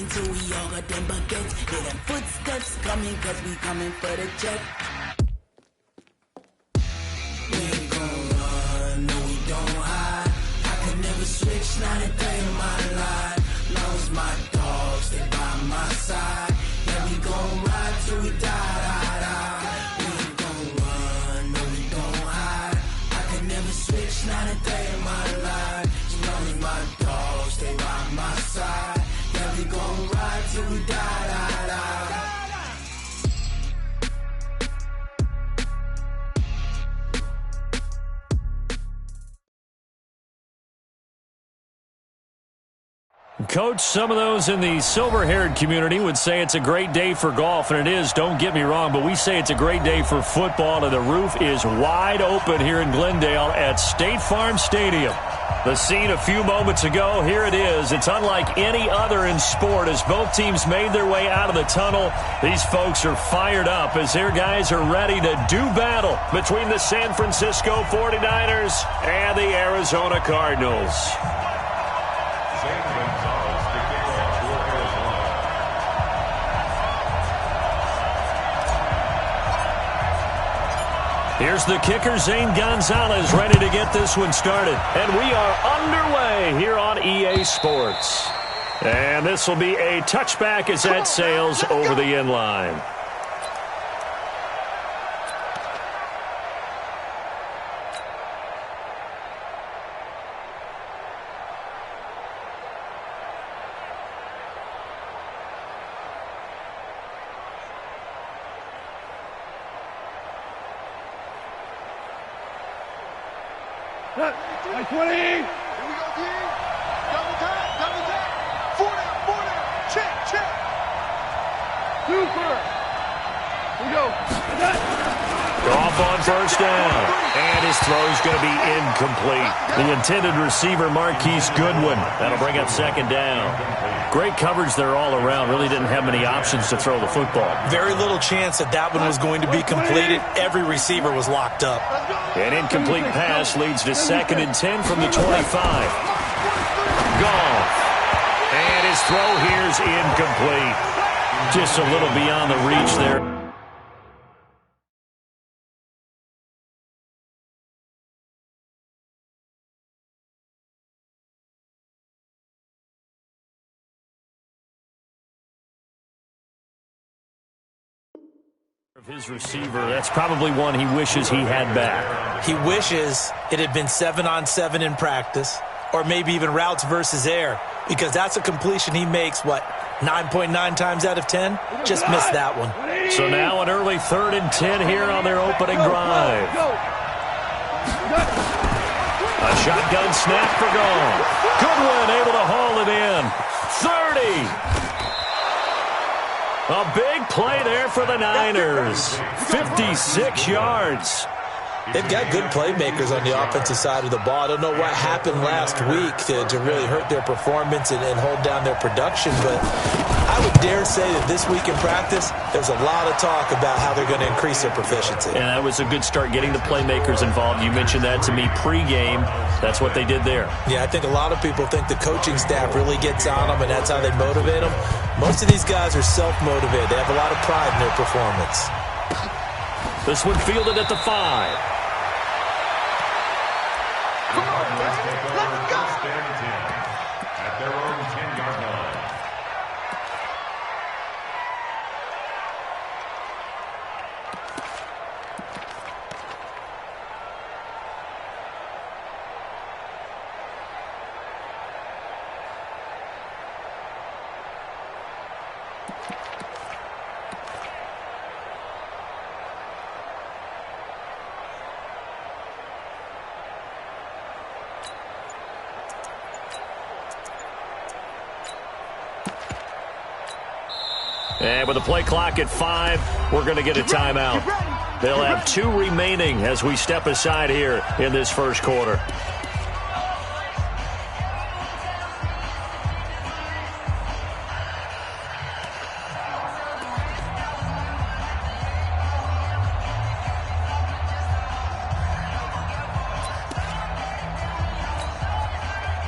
till we all got them buckets. Hear them footsteps coming, cause we coming for the check. We ain't gon' run, no we don't hide. I could never switch, not a day in my life. Long as my dogs stay by my side. Yeah, we gon' ride till we die. We ain't gon' run, no we don't hide. I could never switch, not a day in my life. As long as my dogs stay by my side. Yeah, we gon' ride till we die. Coach, some of those in the silver-haired community would say it's a great day for golf, and it is, don't get me wrong, but we say it's a great day for football, and the roof is wide open here in Glendale at State Farm Stadium. The scene a few moments ago, here it is. It's unlike any other in sport as both teams made their way out of the tunnel. These folks are fired up as their guys are ready to do battle between the San Francisco 49ers and the Arizona Cardinals. Here's the kicker, Zane Gonzalez, ready to get this one started. And we are underway here on EA Sports. And this will be a touchback as that sails over the end line. Like 20. Here we go, D. Double tap. 4 down. Check. Super. Here we go. Off on first down. And his throw's going to be incomplete. The intended receiver, Marquise Goodwin. That'll bring up second down. Great coverage there all around. Really didn't have many options to throw the football. Very little chance that one was going to be completed. Every receiver was locked up. An incomplete pass leads to 2nd and 10 from the 25. Gone. And his throw here's incomplete. Just a little beyond the reach there. Of his receiver, that's probably one he wishes he had back. He wishes it had been 7-on-7 in practice, or maybe even routes versus air, because that's a completion he makes, 9.9 times out of 10? Just missed that one. So now an early 3rd and 10 here on their opening drive. A shotgun snap for Gone. Goodwin able to haul it in. 30. A big play there for the Niners. 56 yards. They've got good playmakers on the offensive side of the ball. I don't know what happened last week to really hurt their performance and hold down their production, but I would dare say that this week in practice, there's a lot of talk about how they're going to increase their proficiency. And that was a good start, getting the playmakers involved. You mentioned that to me pregame. That's what they did there. Yeah, I think a lot of people think the coaching staff really gets on them, and that's how they motivate them. Most of these guys are self-motivated. They have a lot of pride in their performance. This one fielded at the 5. Let's go. At their own 10-yard line. And with the play clock at 5, we're going to get a timeout. They'll have 2 remaining as we step aside here in this first quarter.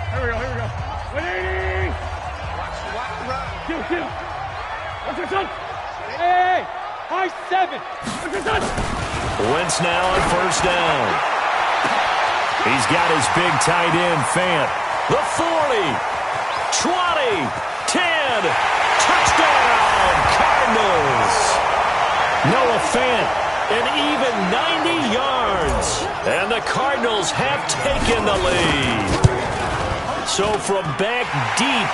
Here we go. 180. Watch the run. Hey, high 7. Wentz now on first down. He's got his big tight end, Fant. The 40, 20, 10, touchdown, Cardinals. Noah Fant, an even 90 yards. And the Cardinals have taken the lead. So from back deep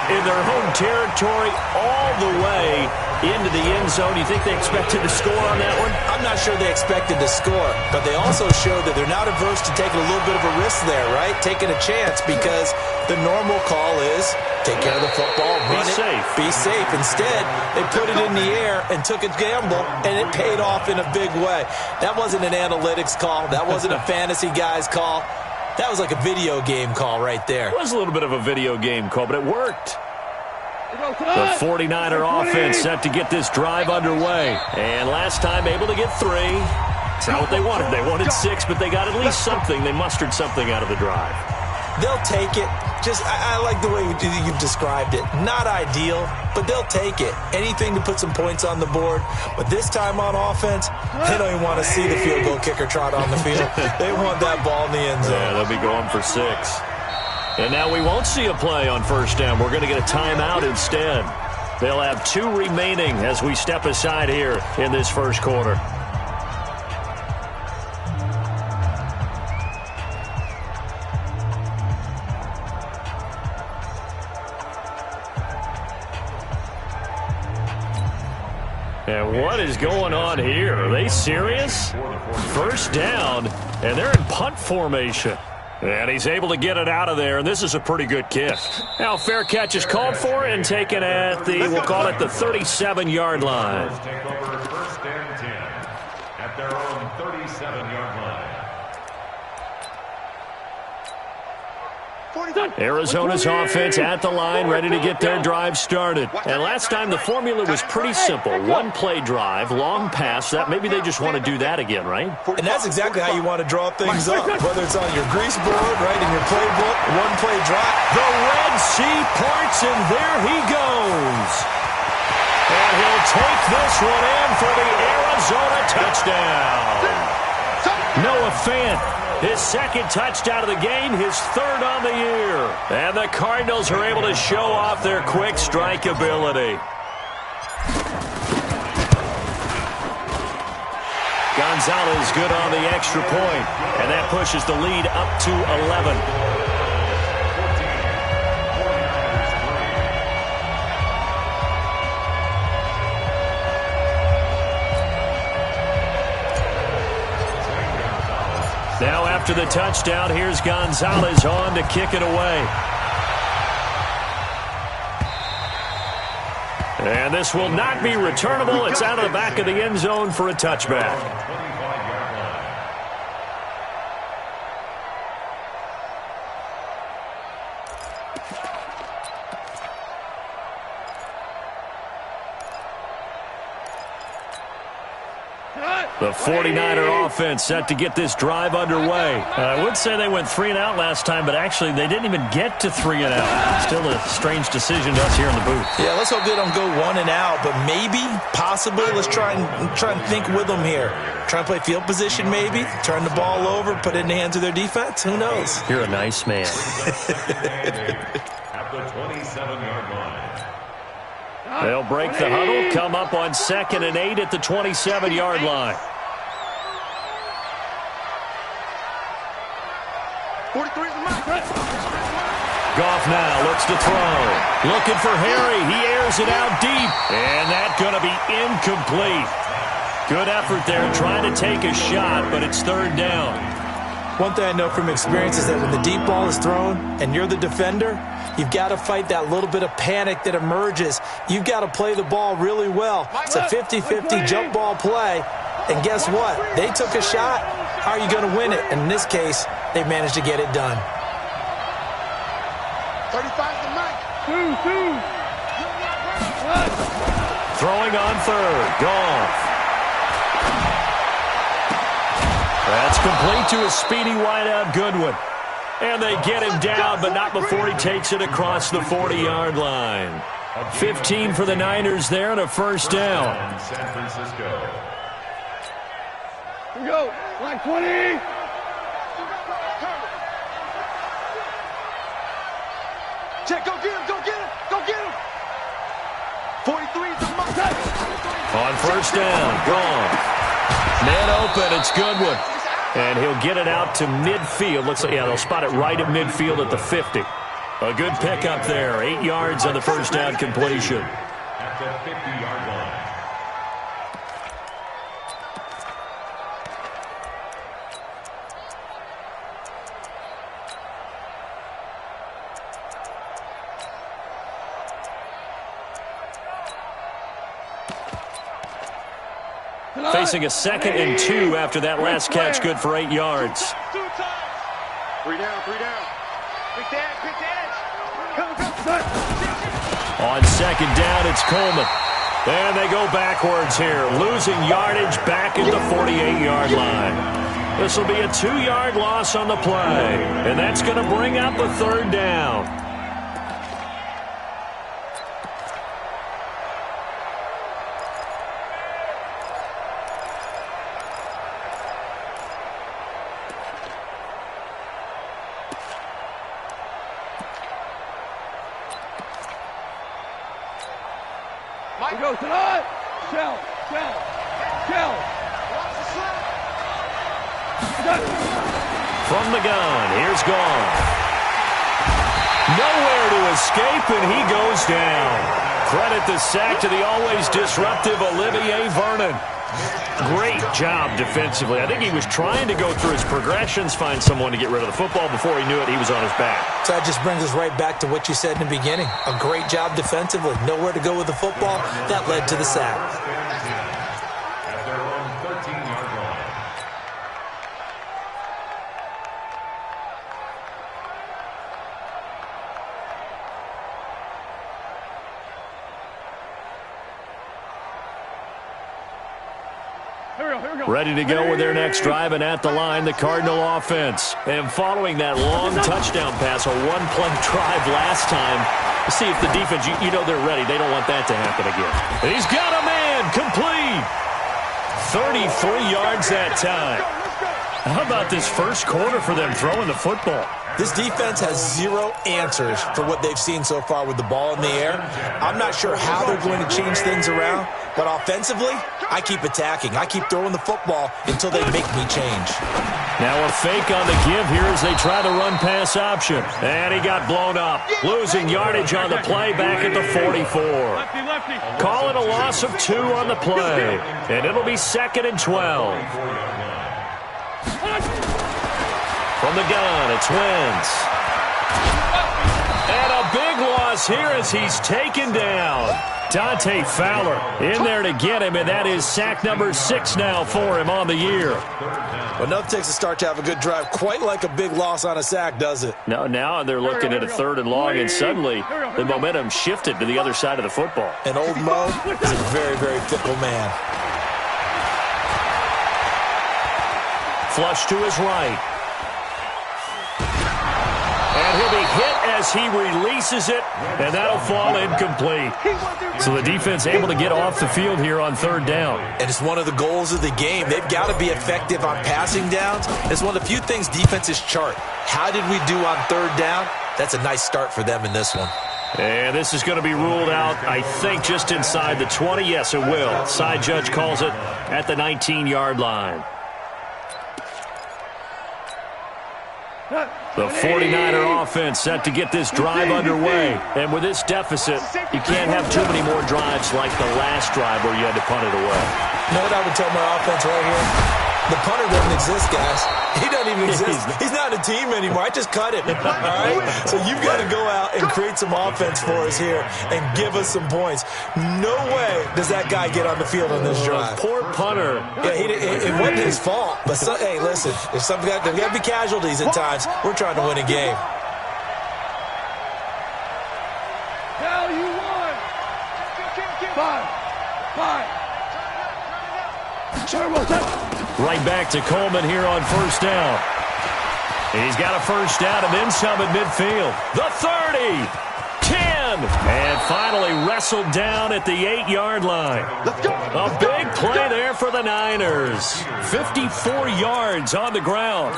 in their home territory all the way into the end zone, you think they expected to score on that one? I'm not sure they expected to score, but they also showed that they're not averse to taking a little bit of a risk there, right? Taking a chance, because the normal call is take care of the football, run it, be safe. Instead, they put it in the air and took a gamble, and it paid off in a big way. That wasn't an analytics call. That wasn't a fantasy guy's call. That was like a video game call right there. It was a little bit of a video game call, but it worked. The 49er offense set to get this drive underway. And last time able to get 3. It's not what they wanted. They wanted 6, but they got at least something. They mustered something out of the drive. They'll take it. I like the way you've described it. Not ideal, but they'll take it. Anything to put some points on the board. But this time on offense, they don't even want to see the field goal kicker trot on the field. They want that ball in the end zone. Yeah, they'll be going for 6. And now we won't see a play on first down. We're going to get a timeout instead. They'll have 2 remaining as we step aside here in this first quarter. And what is going on here? Are they serious? First down, and they're in punt formation. And he's able to get it out of there, and this is a pretty good kick. Now, fair catch is called for and taken at the, we'll call it the 37-yard line. Take over first and 10 at their own 37-yard line. Arizona's offense at the line, ready to get their drive started. And last time the formula was pretty simple. 1-play drive, long pass. That maybe they just want to do that again, right? And that's exactly how you want to draw things up. Whether it's on your grease board, right, in your playbook, 1-play drive. The Red Sea parts, and there he goes. And he'll take this one in for the Arizona touchdown. Noah Fant, his second touchdown of the game, his 3rd on the year. And the Cardinals are able to show off their quick strike ability. Gonzalez good on the extra point, and that pushes the lead up to 11. Now after the touchdown, here's Gonzalez on to kick it away. And this will not be returnable. It's out of the back of the end zone for a touchback. The 49er offense set to get this drive underway. I would say they went 3 and out last time, but actually they didn't even get to 3 and out. Still a strange decision to us here in the booth. Yeah, let's hope they don't go 1 and out, but maybe, possibly, let's try and think with them here. Try and play field position maybe, turn the ball over, put it in the hands of their defense. Who knows? You're a nice man. At the 27-yard line. They'll break the huddle, come up on 2nd and 8 at the 27-yard line. 43 is the mark. Goff now looks to throw. Looking for Harry. He airs it out deep. And that's going to be incomplete. Good effort there trying to take a shot, but it's 3rd down. One thing I know from experience is that when the deep ball is thrown and you're the defender, you've got to fight that little bit of panic that emerges. You've got to play the ball really well. It's a 50-50 jump ball play. And guess what? They took a shot. How are you going to win it? And in this case, they managed to get it done. 35 is the mark. Throwing on 3rd. Goff. That's complete to a speedy wideout Goodwin. And they get him down, but not before he takes it across the 40-yard line. 15 for the Niners there and a first down. San Francisco. Here we go. Line 20. Check, go get him, go get him, go get him. 43 is the mark. On first down, gone. Man open, it's Goodwin. And he'll get it out to midfield. Looks like, yeah, they'll spot it right at midfield at the 50. A good pickup there. 8 yards on the first down completion. At the 50-yard line. Facing a 2nd and 2 after that last catch, good for 8 yards. 2 times. 3 down, 3 down. Quick dash, quick dash. Come. On 2nd down, it's Coleman. And they go backwards here, losing yardage back at the 48-yard line. This will be a 2-yard loss on the play, and that's going to bring up a 3rd down. Mike, go tonight. Shell. From the gun, here's Gone. Nowhere to escape, and he goes down. Credit the sack to the always disruptive Olivier Vernon. Great job defensively. I think he was trying to go through his progressions, find someone to get rid of the football. Before he knew it, he was on his back. So that just brings us right back to what you said in the beginning. A great job defensively. Nowhere to go with the football. That led to the sack. At their own 13-yard line. Ready to go with their next drive, and at the line, the Cardinal offense. And following that long touchdown pass, a one-play drive last time, see if the defense, you know they're ready. They don't want that to happen again. And he's got a man, complete. 33 yards that time. How about this first quarter for them throwing the football? This defense has zero answers for what they've seen so far with the ball in the air. I'm not sure how they're going to change things around, but offensively, I keep attacking. I keep throwing the football until they make me change. Now a fake on the give here as they try the run-pass option. And he got blown up, losing yardage on the play back at the 44. Call it a loss of 2 on the play, and it'll be 2nd and 12. From the gun, it's Wentz. And a big loss here as he's taken down. Dante Fowler in there to get him, and that is sack number 6 now for him on the year. Well, enough takes a start to have a good drive. Quite like a big loss on a sack, does it? No, now they're looking at a 3rd and long, and suddenly the momentum shifted to the other side of the football. And old Mo is a very, very fickle man. Flush to his right. And he'll be hit as he releases it, and that'll fall incomplete. So the defense able to get off the field here on 3rd down. And it's one of the goals of the game. They've got to be effective on passing downs. It's one of the few things defenses chart. How did we do on 3rd down? That's a nice start for them in this one. And this is going to be ruled out, I think, just inside the 20. Yes, it will. Side judge calls it at the 19-yard line. The 49er offense set to get this drive underway. And with this deficit, you can't have too many more drives like the last drive where you had to punt it away. You know what I would tell my offense right here? The punter doesn't exist, guys. He doesn't even exist. He's not a team anymore. I just cut him. All right? So you've got to go out and create some offense for us here and give us some points. No way does that guy get on the field on this drive. Poor punter. Yeah, it wasn't his fault. But, hey, listen, there's got to be casualties at times. We're trying to win a game. Hell, you won. 5. Right back to Coleman here on 1st down. He's got a 1st down and then some at midfield. The 30, 10, and finally wrestled down at the 8-yard line. Let's go. A big play there for the Niners. 54 yards on the ground.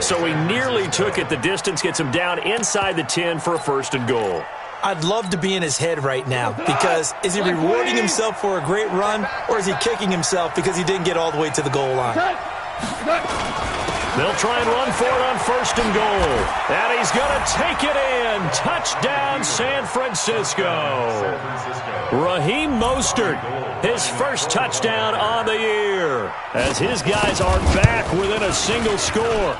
So he nearly took it the distance, gets him down inside the 10 for a 1st and goal. I'd love to be in his head right now because is he rewarding himself for a great run or is he kicking himself because he didn't get all the way to the goal line? They'll try and run for it on 1st and goal. And he's going to take it in. Touchdown, San Francisco. Raheem Mostert, his first touchdown on the year, as his guys are back within a single score.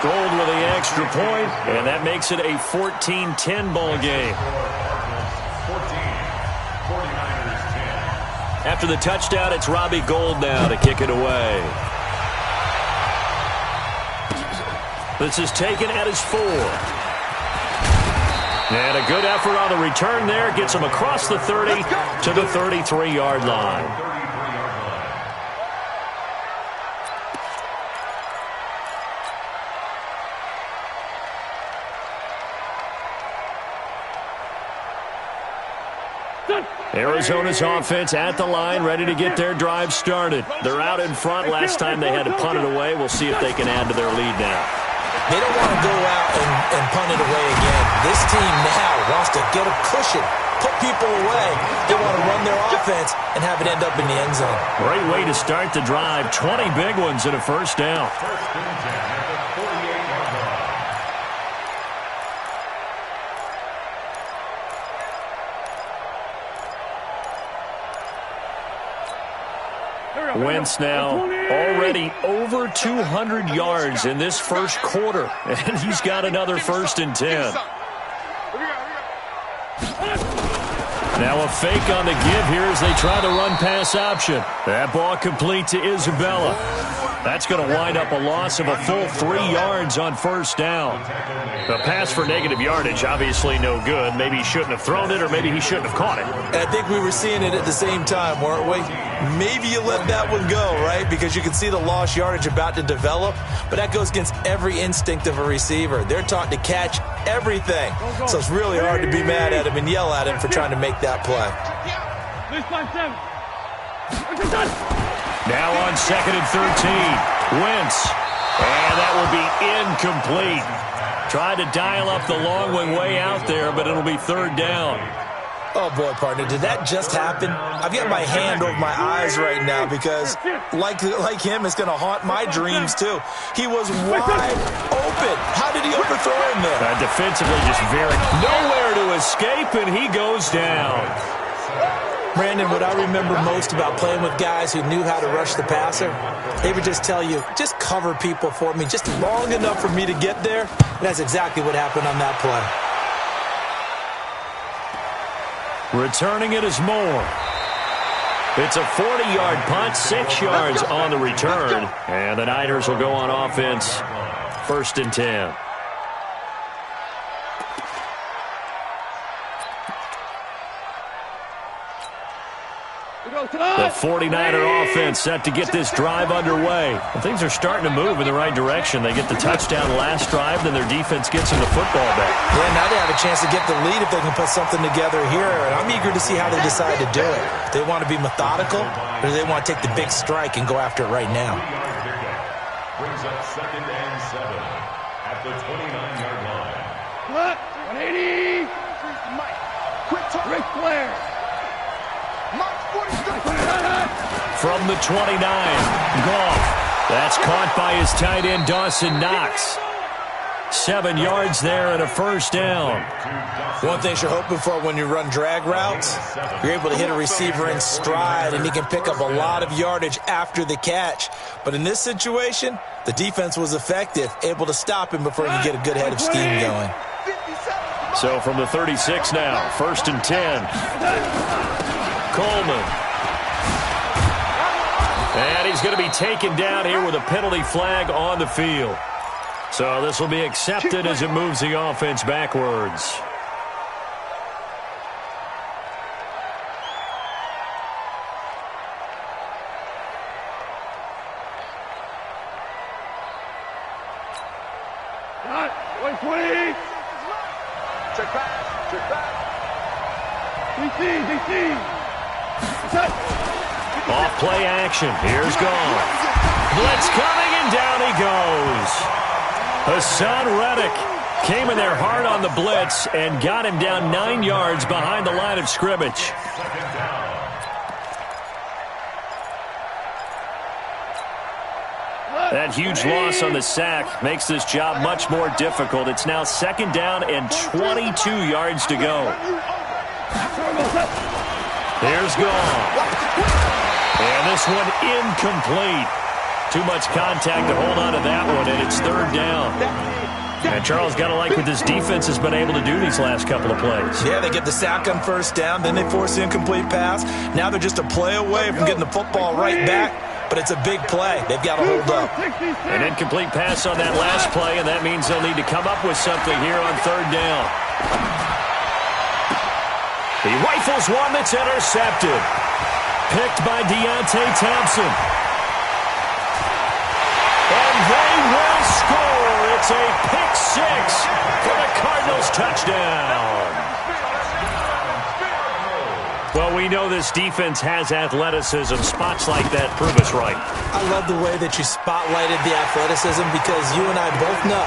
Gold with the extra point, and that makes it a 14-10 ball game. 49ers 10. After the touchdown, it's Robbie Gould now to kick it away. This is taken at his 4. And a good effort on the return there. Gets him across the 30 to the 33-yard line. Arizona's offense at the line, ready to get their drive started. They're out in front. Last time they had to punt it away. We'll see if they can add to their lead now. They don't want to go out and punt it away again. This team now wants to get a cushion, put people away. They want to run their offense and have it end up in the end zone. Great way to start the drive. 20 big ones and a 1st down. 1st and 10 at the 48-yard line. Wentz now already over 200 yards in this first quarter, and he's got another 1st and 10. Now a fake on the give here as they try the run-pass option. That ball complete to Isabella. That's going to wind up a loss of a full 3 yards on 1st down. The pass for negative yardage, obviously no good. Maybe he shouldn't have thrown it, or maybe he shouldn't have caught it. And I think we were seeing it at the same time, weren't we? Maybe you let that one go, right? Because you can see the lost yardage about to develop, but that goes against every instinct of a receiver. They're taught to catch everything. So it's really hard to be mad at him and yell at him for trying to make that play. Now on 2nd and 13, Wentz. And that will be incomplete. Tried to dial up the long one way out there, but it'll be 3rd down. Oh, boy, partner, did that just happen? I've got my hand over my eyes right now because, like him, it's going to haunt my dreams, too. He was wide open. How did he overthrow him there? Defensively, just very nowhere to escape, and he goes down. Brandon, what I remember most about playing with guys who knew how to rush the passer, they would just tell you, just cover people for me, just long enough for me to get there. And that's exactly what happened on that play. Returning it is Moore. It's a 40-yard punt, 6 yards on the return. And the Niners will go on offense, 1st and 10. The 49er offense set to get this drive underway. And things are starting to move in the right direction. They get the touchdown last drive, then their defense gets them the football back. Yeah, now they have a chance to get the lead if they can put something together here. And I'm eager to see how they decide to do it. Do they want to be methodical, or do they want to take the big strike and go after it right now? Brings up 2nd and 7 at the 29-yard line. What? 180. Quick talk. Ric Flair. From the 29, Goff. That's caught by his tight end, Dawson Knox. 7 yards there and a 1st down. One thing you're hoping for when you run drag routes, you're able to hit a receiver in stride, and he can pick up a lot of yardage after the catch. But in this situation, the defense was effective, able to stop him before he could get a good head of steam going. So from the 36 now, 1st and 10. Coleman. And he's going to be taken down here with a penalty flag on the field. So this will be accepted as it moves the offense backwards. Check back. Check back. Off play action. Here's Goff. Blitz coming, and down he goes. Hassan Reddick came in there hard on the blitz and got him down 9 yards behind the line of scrimmage. That huge loss on the sack makes this job much more difficult. It's now 2nd down and 22 yards to go. Here's Goff. And this one incomplete. Too much contact to hold on to that one, and it's 3rd down. And Charles, got to like what this defense has been able to do these last couple of plays. Yeah, they get the sack on 1st down, then they force the incomplete pass. Now they're just a play away from getting the football right back, but it's a big play. They've got to hold up. An incomplete pass on that last play, and that means they'll need to come up with something here on 3rd down. He rifles one that's intercepted. Picked by Deontay Thompson. And they will score. It's a pick 6 for the Cardinals touchdown. Well, we know this defense has athleticism. Spots like that prove us right. I love the way that you spotlighted the athleticism because you and I both know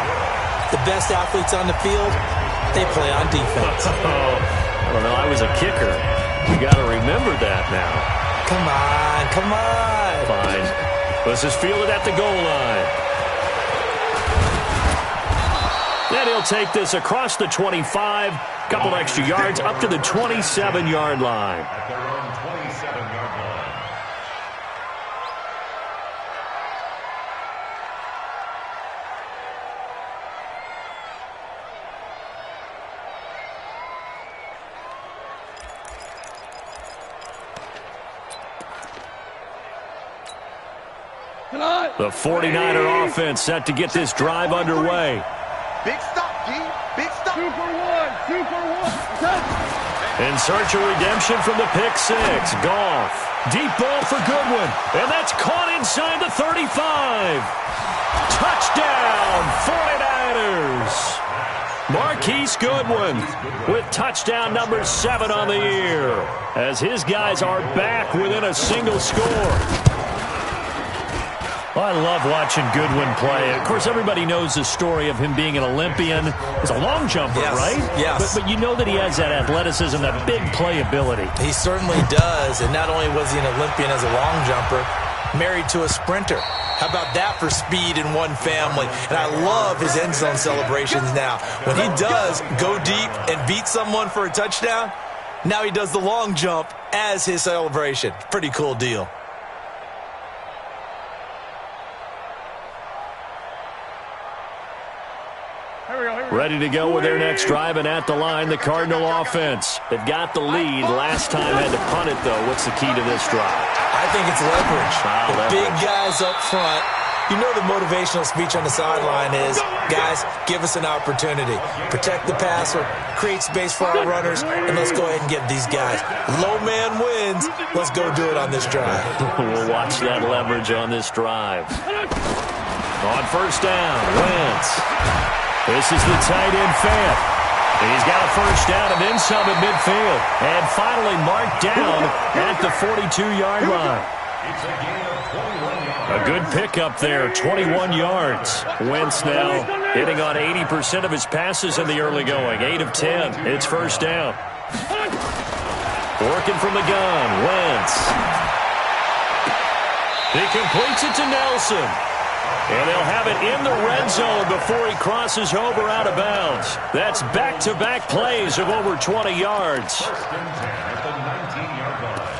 the best athletes on the field, they play on defense. I don't know. I was a kicker. You got to remember that now. Come on, come on. Fine. This is fielded at the goal line. Then he'll take this across the 25. Couple extra yards up to the 27-yard line. At their own 27-yard line. The 49er offense set to get this drive underway. Big stop, G. Big stop. 2 for 1. 2 for 1. In search of redemption from the pick 6. Goff. Deep ball for Goodwin. And that's caught inside the 35. Touchdown, 49ers. Marquise Goodwin with touchdown number 7 on the year as his guys are back within a single score. I love watching Goodwin play. Of course, everybody knows the story of him being an Olympian. He's a long jumper, yes, right? Yes. But you know that he has that athleticism, that big playability. He certainly does. And not only was he an Olympian as a long jumper, married to a sprinter. How about that for speed in one family? And I love his end zone celebrations now. When he does go deep and beat someone for a touchdown, now he does the long jump as his celebration. Pretty cool deal. Ready to go with their next drive, and at the line, the Cardinal offense. They've got the lead. Last time had to punt it, though. What's the key to this drive? I think it's leverage. The leverage. big guys up front. You know the motivational speech on the sideline is, guys, give us an opportunity. Protect the passer, create space for our runners, and let's go ahead and get these guys. Low man wins. Let's go do it on this drive. We'll watch that leverage on this drive. On 1st down, Wentz. This is the tight end Fant. He's got a 1st down and then some at midfield. And finally marked down at the 42-yard line. It's a gain of 21 yards. A good pickup there, 21 yards. Wentz now hitting on 80% of his passes in the early going. 8 of 10. It's 1st down. Working from the gun, Wentz. He completes it to Nelson. And they'll have it in the red zone before he crosses over out of bounds. That's back-to-back plays of over 20 yards. 1st and 10 at the 19-yard line.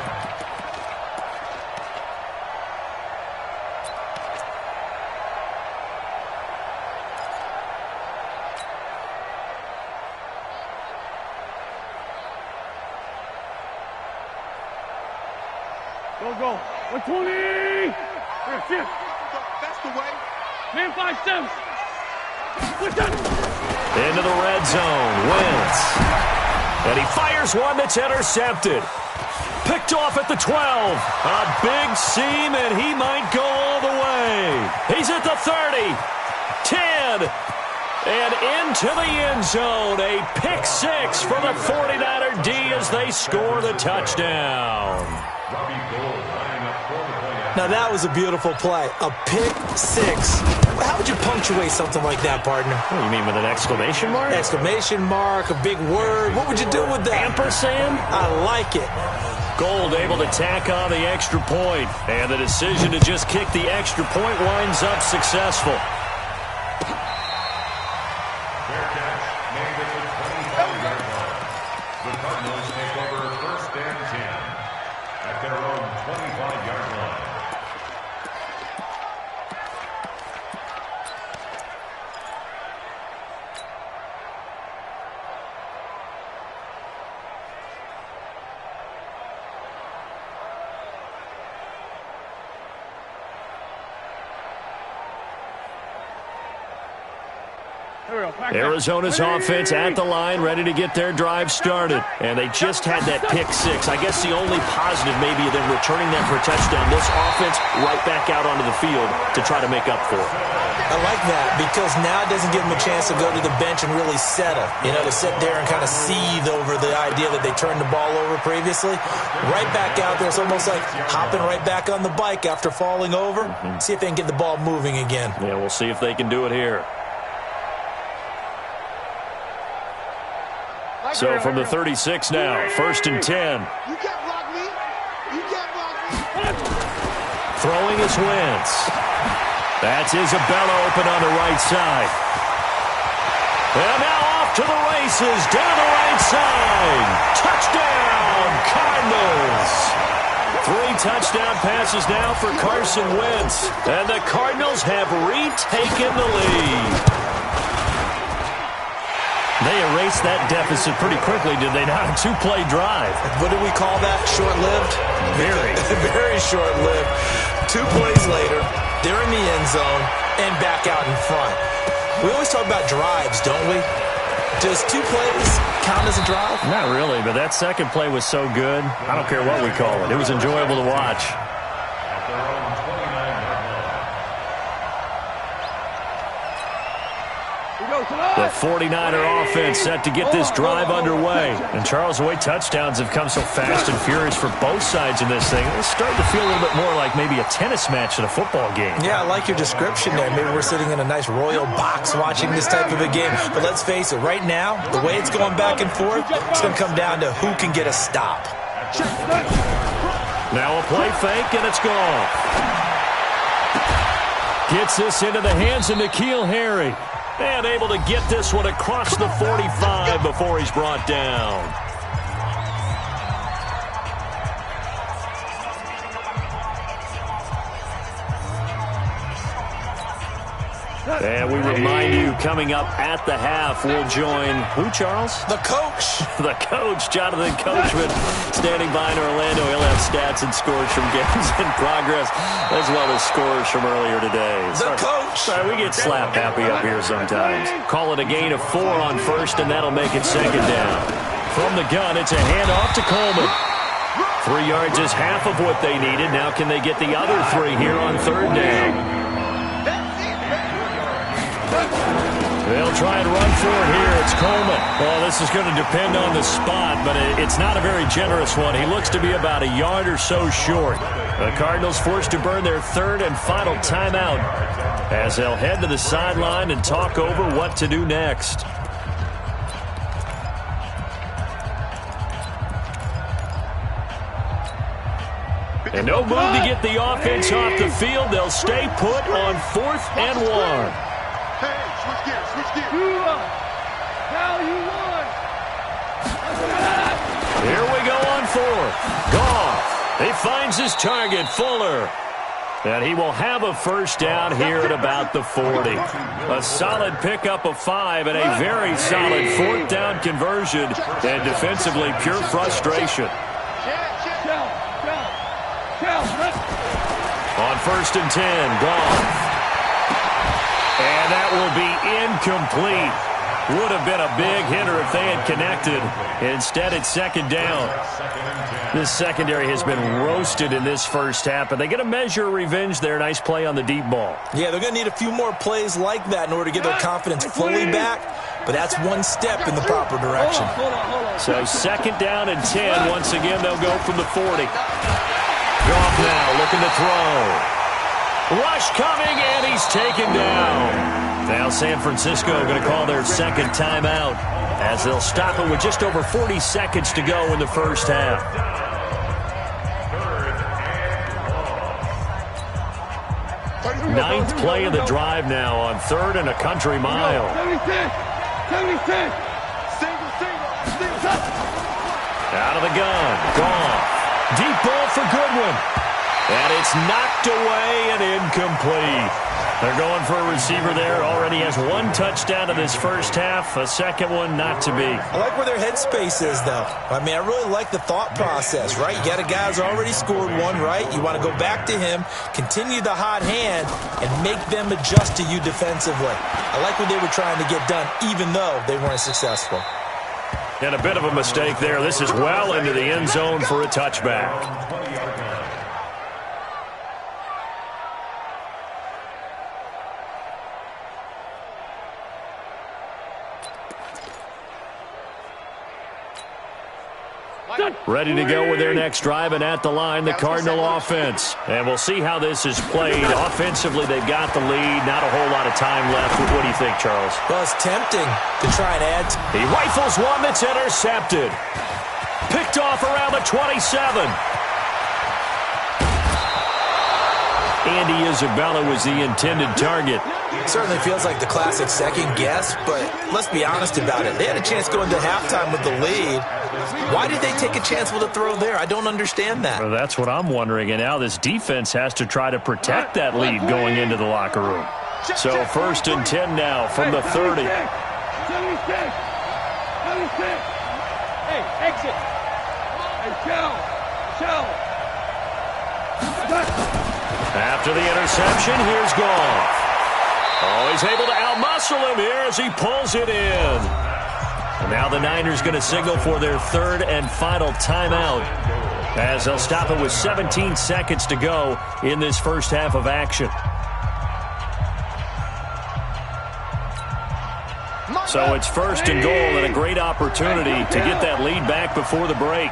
Go. 120. Here. That's the way. Man 5-7. Into the red zone, Wentz. And he fires one that's intercepted. Picked off at the 12. A big seam, and he might go all the way. He's at the 30. 10. And into the end zone, a pick six for the 49er D as they score the touchdown. Now, that was a beautiful play. A pick six. How would you punctuate something like that, partner? What, you mean with an exclamation mark? Exclamation mark, a big word. What would you do with that? Ampersand? I like it. Gold able to tack on the extra point. And the decision to just kick the extra point winds up successful. Fair catch made at the 25-yard line. The Cardinals take over first and 10 at their own 25-yard line. Arizona's offense at the line, ready to get their drive started. And they just had that pick six. I guess the only positive maybe of them returning that for a touchdown. This offense right back out onto the field to try to make up for it. I like that because now it doesn't give them a chance to go to the bench and really settle. You know, to sit there and kind of seethe over the idea that they turned the ball over previously. Right back out there. It's almost like hopping right back on the bike after falling over. See if they can get the ball moving again. Yeah, we'll see if they can do it here. So from the 36 now, first and 10. You can't block me. You can't block me. Throwing is Wentz. That's Isabella open on the right side. And now off to the races, down the right side. Touchdown, Cardinals. 3 touchdown passes now for Carson Wentz. And the Cardinals have retaken the lead. They erased that deficit pretty quickly, did they not? A 2-play drive. What do we call that? Short-lived? Very. Very short-lived. 2 plays later, they're in the end zone and back out in front. We always talk about drives, don't we? Does 2 plays count as a drive? Not really, but that second play was so good. I don't care what we call it. It was enjoyable to watch. At their own 29-yard line. The 49er offense set to get this drive underway. And Charles, the way touchdowns have come so fast and furious for both sides in this thing, it's starting to feel a little bit more like maybe a tennis match than a football game. Yeah, I like your description there. Maybe we're sitting in a nice royal box watching this type of a game. But let's face it, right now, the way it's going back and forth, it's going to come down to who can get a stop. Now a play fake, and it's gone. Gets this into the hands of N'Keal Harry. And able to get this one across the 45 before he's brought down. And we remind you, coming up at the half, we'll join who, Charles? The coach. The coach, Jonathan Coachman, standing by in Orlando. He'll have stats and scores from games in progress, as well as scores from earlier today. The coach. Sorry, we get slap happy up here sometimes. Call it a gain of 4 on first, and that'll make it second down. From the gun, it's a handoff to Coleman. 3 yards is half of what they needed. Now can they get the other 3 here on third down? They'll try and run for it here. It's Coleman. Well, this is going to depend on the spot, but it's not a very generous one. He looks to be about a yard or so short. The Cardinals forced to burn their 3rd and final timeout as they'll head to the sideline and talk over what to do next. And no move to get the offense off the field. They'll stay put on 4th and 1. Hey, switch gears, switch gears. Now you won. Here we go on 4th. Goff. He finds his target, Fuller. And he will have a first down here at about the 40. A solid pickup of 5 and a very solid 4th down conversion. And defensively, pure frustration. On 1st and 10, Goff. And that will be incomplete. Would have been a big hitter if they had connected. Instead, it's second down. This secondary has been roasted in this first half, but they get a measure of revenge there. Nice play on the deep ball. Yeah, they're going to need a few more plays like that in order to get their confidence fully back, but that's one step in the proper direction. So second down and 10. Once again, they'll go from the 40. Goff now looking to throw. Rush coming, and he's taken down. Now San Francisco going to call their second timeout as they'll stop it with just over 40 seconds to go in the first half. Ninth play of the drive now on 3rd and a country mile. 76. Out of the gun. Goff. Deep ball for Goodwin. And it's knocked away and incomplete. They're going for a receiver there. Already has one touchdown in this first half. A second one not to be. I like where their headspace is, though. I mean, I really like the thought process, right? You got a guy who's already scored one, right? You want to go back to him, continue the hot hand, and make them adjust to you defensively. I like what they were trying to get done, even though they weren't successful. And a bit of a mistake there. This is well into the end zone for a touchback. Ready to go with their next drive, and at the line, the Cardinal offense. And we'll see how this is played. Offensively, they've got the lead. Not a whole lot of time left. What do you think, Charles? Well, it's tempting to try and add. He rifles one that's intercepted. Picked off around the 27. Andy Isabella was the intended target. Certainly feels like the classic second guess, but let's be honest about it. They had a chance going to halftime with the lead. Why did they take a chance with a throw there? I don't understand that. Well, that's what I'm wondering. And now this defense has to try to protect that lead going into the locker room. So 1st and 10 now from the 30. 76. Hey, exit. Hey, shell. After the interception, here's Goff. Oh, he's able to outmuscle him here as he pulls it in. And now the Niners going to signal for their 3rd and final timeout as they'll stop it with 17 seconds to go in this first half of action. So it's 1st and goal and a great opportunity to get that lead back before the break.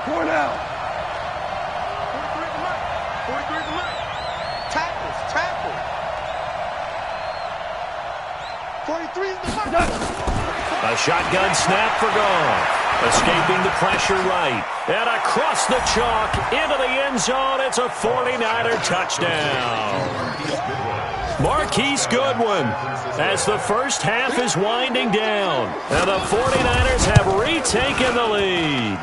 4 now. A shotgun snap for Goff. Escaping the pressure right. And across the chalk into the end zone. It's a 49er touchdown. Marquise Goodwin as the first half is winding down. And the 49ers have retaken the lead.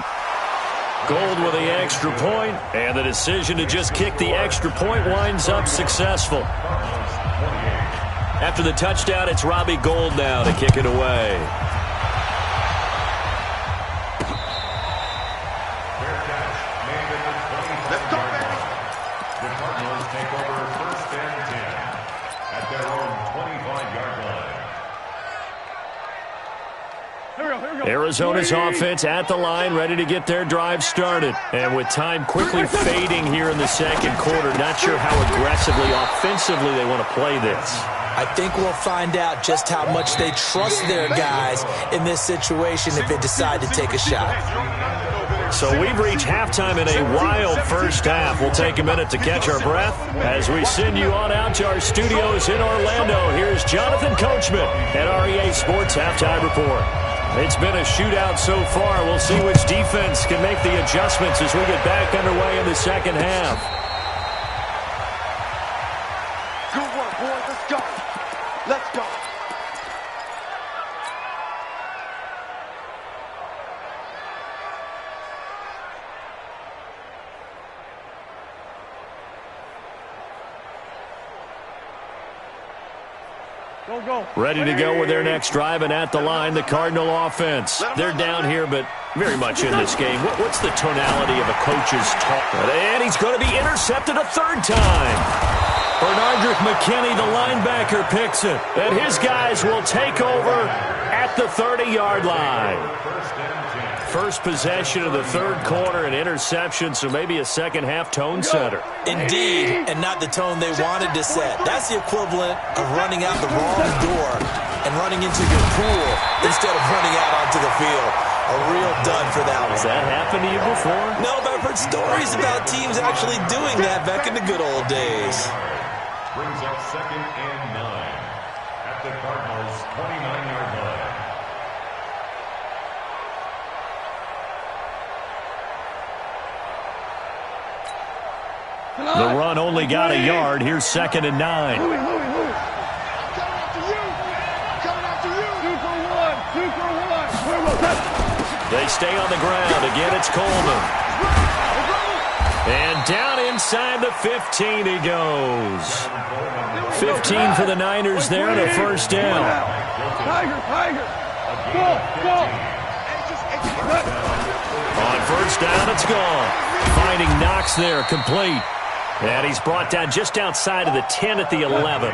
Gold with the extra point, and the decision to just kick the extra point winds up successful. After the touchdown, it's Robbie Gould now to kick it away. Let's go, baby. The Cardinals take over 1st and 10 at their own 25-yard line. Here we go. Arizona's offense at the line, ready to get their drive started. And with time quickly fading here in the second quarter, not sure how aggressively, offensively they want to play this. I think we'll find out just how much they trust their guys in this situation if they decide to take a shot. So we've reached halftime in a wild first half. We'll take a minute to catch our breath as we send you on out to our studios in Orlando. Here's Jonathan Coachman at REA Sports Halftime Report. It's been a shootout so far. We'll see which defense can make the adjustments as we get back underway in the second half. Good work, boys. Let's go. Let's go. Go. Ready to go with their next drive, and at the line, the Cardinal offense. They're down here, but very much in this game. What's the tonality of a coach's talk? And he's going to be intercepted a 3rd time. Bernardrick McKinney, the linebacker, picks it. And his guys will take over at the 30-yard line. First possession of the third quarter, an interception, so maybe a second-half tone setter. Indeed, and not the tone they wanted to set. That's the equivalent of running out the wrong door and running into your pool instead of running out onto the field. A real dud for that one. Has that happened to you before? No, but I've heard stories about teams actually doing that back in the good old days. Brings up 2nd and 9 at the Cardinals' 29-yard line. The run only got a yard. Here's 2nd and 9. Coming after you. Coming after you. 2 for 1. 2 for 1. They stay on the ground. Again, it's Coleman. And down inside the 15 he goes. 15 for the Niners there and a first down. Tiger. Go. On first down, it's gone. Finding Knox there, complete. And he's brought down just outside of the 10 at the 11.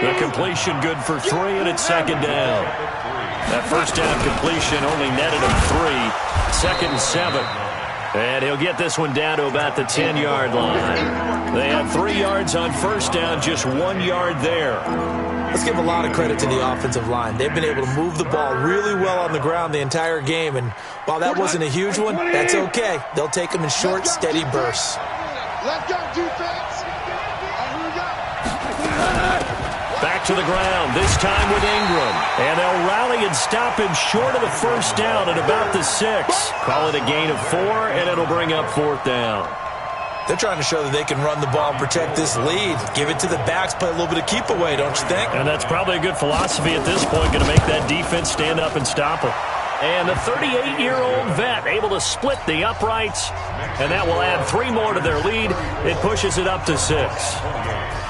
The completion good for 3, and it's 2nd down. That first down completion only netted him 3. 2nd and 7. And he'll get this one down to about the 10-yard line. They had 3 yards on first down, just 1 yard there. Let's give a lot of credit to the offensive line. They've been able to move the ball really well on the ground the entire game, and while that wasn't a huge one, that's okay. They'll take them in short, steady bursts. Let's go, defense. Back to the ground, this time with Ingram. And they'll rally and stop him short of the first down at about the 6. Call it a gain of 4, and it'll bring up 4th down. They're trying to show that they can run the ball and protect this lead. Give it to the backs, play a little bit of keep away, don't you think? And that's probably a good philosophy at this point, going to make that defense stand up and stop them. And the 38-year-old vet able to split the uprights, and that will add 3 more to their lead. It pushes it up to 6.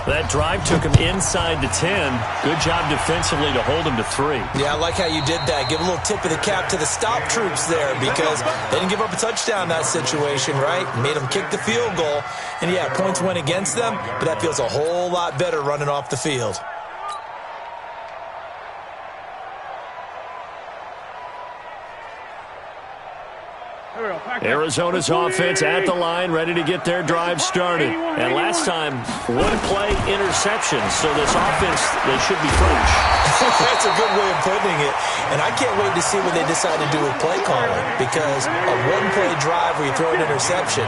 That drive took him inside the 10. Good job defensively to hold him to 3. Yeah, I like how you did that. Give a little tip of the cap to the stop troops there because they didn't give up a touchdown in that situation, right? Made them kick the field goal. And, yeah, points went against them, but that feels a whole lot better running off the field. Arizona's offense at the line, ready to get their drive started. And last time, 1-play interception, so this offense, they should be fresh. That's a good way of putting it. And I can't wait to see what they decide to do with play calling because a 1-play drive where you throw an interception,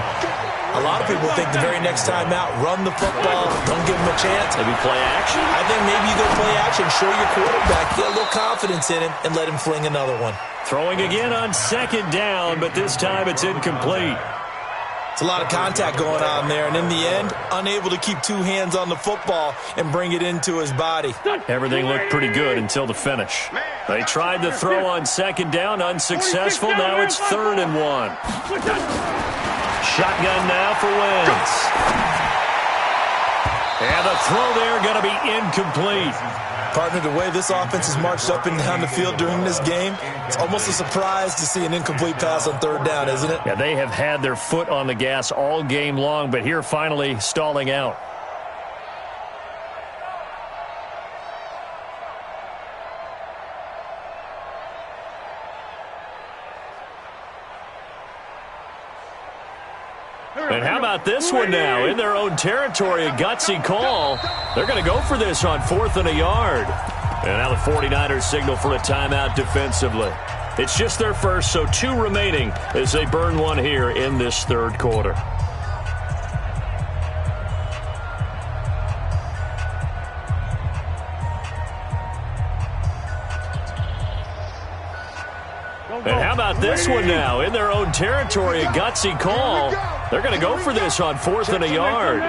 a lot of people think the very next time out, run the football, don't give them a chance. Maybe play action? I think maybe you go play action, show your quarterback, get a little confidence in him, and let him fling another one. Throwing again on 2nd down, but this time it's incomplete. It's a lot of contact going on there, and in the end, unable to keep 2 hands on the football and bring it into his body. Everything looked pretty good until the finish. They tried to throw on 2nd down, unsuccessful. Now it's 3rd and 1. Shotgun now for Wentz. And the throw there going to be incomplete. Partner, the way this offense has marched up and down the field during this game, it's almost a surprise to see an incomplete pass on 3rd down, isn't it? Yeah, they have had their foot on the gas all game long, but here finally stalling out. And how about this one now? In their own territory, a gutsy call. They're going to go for this on 4th and a yard. And now the 49ers signal for a timeout defensively. It's just their first, so 2 remaining as they burn one here in this 3rd quarter. And how about this one now? In their own territory, a gutsy call. They're going to go for this on 4th and a yard.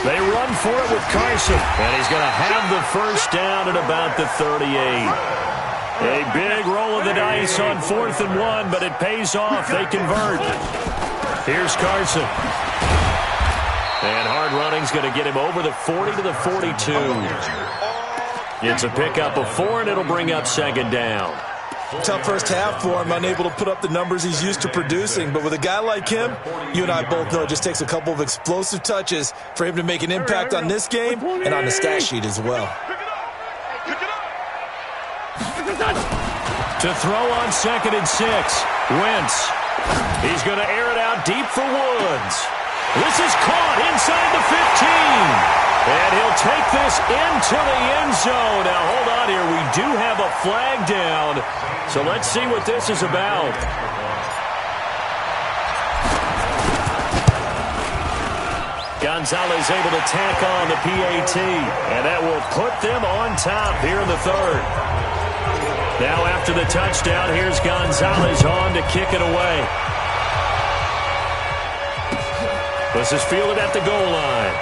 They run for it with Carson, and he's going to have the first down at about the 38. A big roll of the dice on 4th and 1, but it pays off. They convert. Here's Carson. And hard running's going to get him over the 40 to the 42. It's a pickup of 4, and it'll bring up 2nd down. Tough first half for him, unable to put up the numbers he's used to producing. But with a guy like him, you and I both know it just takes a couple of explosive touches for him to make an impact on this game and on the stat sheet as well. To throw on 2nd and 6. Wentz. He's going to air it out deep for Woods. This is caught inside the 15. And he'll take this into the end zone. Now, hold on here. We do have a flag down. So let's see what this is about. Gonzalez able to tack on the PAT. And that will put them on top here in the 3rd. Now after the touchdown, here's Gonzalez on to kick it away. This is fielded at the goal line.